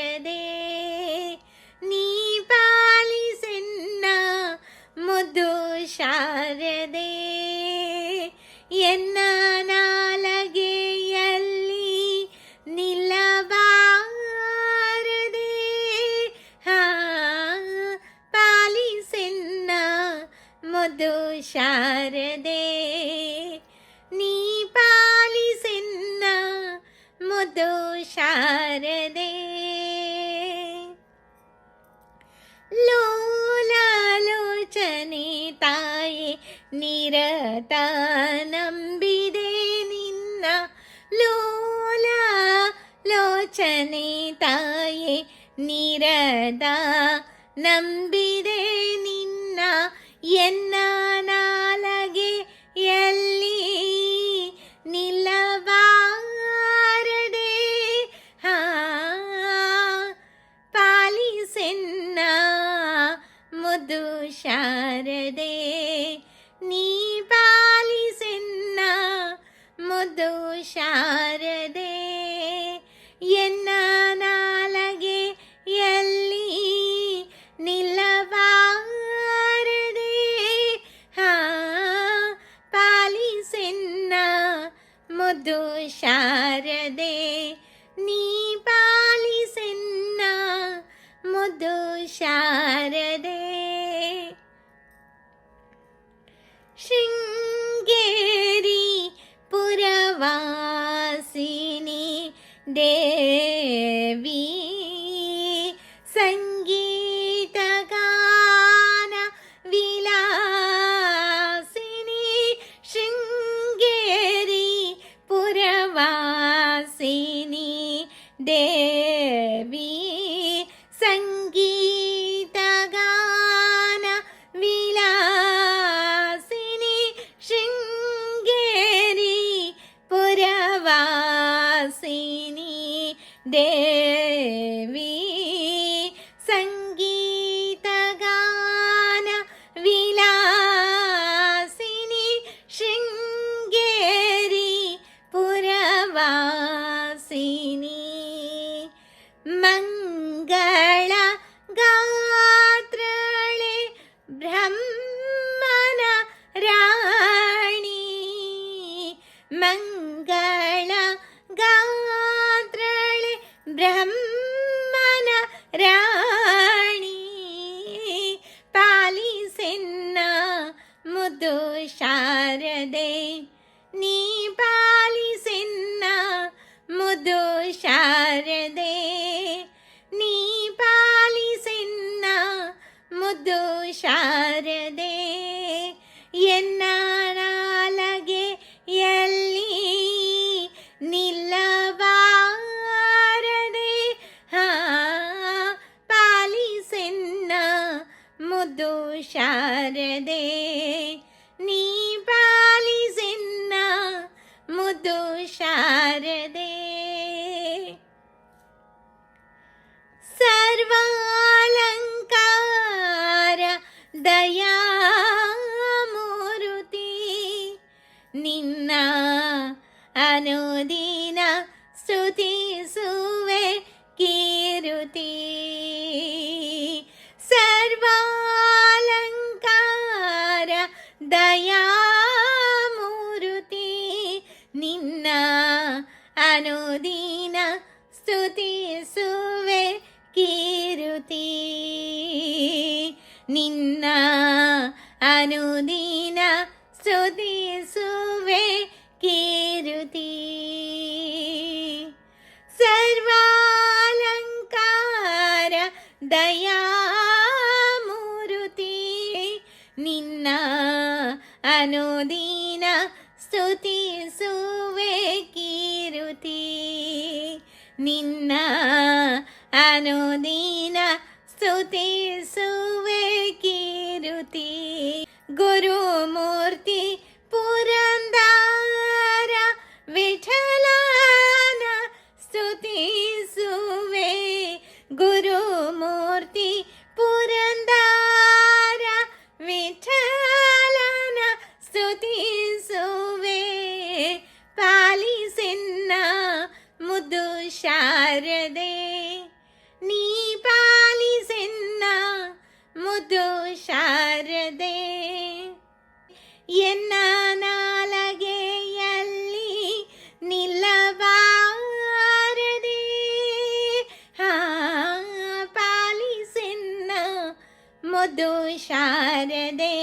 ಶಾರದೆ ನೀ ಪಾಲಿಸೆನ್ನ ಮುದ್ದು ಶಾರದೆ ಎನ್ನ ನಾಲಗೆಯಲ್ಲಿ ನಿಲ್ಲಬಾರದೆ ಪಾಲಿಸೆನ್ನ ಮುದ್ದು ಶಾರದೆ ನೀ ಪಾಲಿಸೆನ್ನ ಮುದ್ದು ಶಾರದೆ ಲೋಲಾಲೋಚನೆ ತಾಯೆ ನಿರತ ನಂಬಿದೆ ನಿನ್ನ ಲೋಲಾಲೋಚನೆ ತಾಯೆ ನಿರತ ನಂಬಿದೆ ನಿನ್ನ ಎನ್ನ ನಾಲಗೆಯಲ್ಲಿ ನಿಲ್ಲಬಾರದೆ ಪಾಲಿಸೆನ್ನ ಮುದ್ದು ಶಾರದೆ ನೀ ಪಾಲಿಸೆನ್ನ ಮುದ್ದು ಶಾರದೆ ಎನ್ನ ನಾಲಗೆಯಲ್ಲಿ ನಿಲ್ಲಬಾರದೆ ಪಾಲಿಸೆನ್ನ ಮುದ್ದು ಶಾರದೆ ನೀ ಪಾಲಿಸೆನ್ನ ಮುದ್ದು ಶಾರದೆ ಶೃಂಗೇರಿ ಪುರವಾಸಿನಿ ದೇವಿ ಸಂಗೀತ ಗಾನ ವಿಲಾಸಿನಿ ಶೃಂಗೇರಿ ಪುರವಾಸಿನಿ ದೇವಿ ಸಂಗೀತ ಗಾನ ವಿಲಾಸಿನಿ ಶೃಂಗೇರಿ ಪುರವಾಸಿನಿ ದೇವಿ ಸಂಗೀತ ಗಾನ ವಿಲಾಸಿನಿ ಶೃಂಗೇರಿ ಪುರವಾಸಿನಿ ಮಂಗಳ ಗಾತ್ರಳೆ ಬ್ರಹ್ಮನ ರಾಣಿ ಮಂಗಳ ಗಾತ್ರಳೆ ಬ್ರಹ್ಮನ ರಾಣಿ ಪಾಲಿಸೆನ್ನ ಮುದ್ದು ಶಾರದೆ ನೀ ಪಾಲಿಸೆನ್ನ ಮುದ್ದು ಶಾರದೆ ನೀ ಪಾಲಿಸೆನ್ನ ಮುದ್ದು ಶಾರದೆ ಎನ್ನ ನಾಲಗೆಯಲ್ಲಿ ನಿಲ್ಲಬಾರದೆ ಪಾಲಿಸೆನ್ನ ಮುದ್ದು ಶಾರದೆ ನೀ ಪಾಲಿಸೆನ್ನ ಮುದ್ದು ಶಾರದೆ ಸರ್ವಾಲಂಕಾರ ದಯಾಮೂರುತಿ ನಿನ್ನ ಅನುದಿನ ಸ್ತುತಿಸುವೆ ಕೀರುತಿ ಸರ್ವಾಲಂಕಾರ ದಯಾಮೂರುತಿ ನಿನ್ನ ಅನುದಿನ ಸ್ತುತಿಸುವೆ ಕೀರುತಿ ನಿನ್ನ ಅನುದಿನ ಸ್ತುತಿಸುವೆ ಕೀರುತಿ ಸರ್ವಾಲಂಕಾರ ದಯಾಮೂರುತಿ ನಿನ್ನ ಅನುದಿನ ಸ್ತುತಿಸುವೆ ಕೀರುತಿ ನಿನ್ನ ಅನುದಿನ ಸ್ತುತಿಸುವೆ ಕೀರುತಿ ಗುರುಮೂರ್ತಿ ಪುರಂದರ ವಿಠಲನ ಸ್ತುತಿಸುವೆ ಗುರುಮೂರ್ತಿ ಪುರಂದರ ವಿಠಲನ ಸ್ತುತಿಸುವೆ ಪಾಲಿಸೆನ್ನ ಮುದ್ದು ಶಾರದೆ ಶಾರದೆ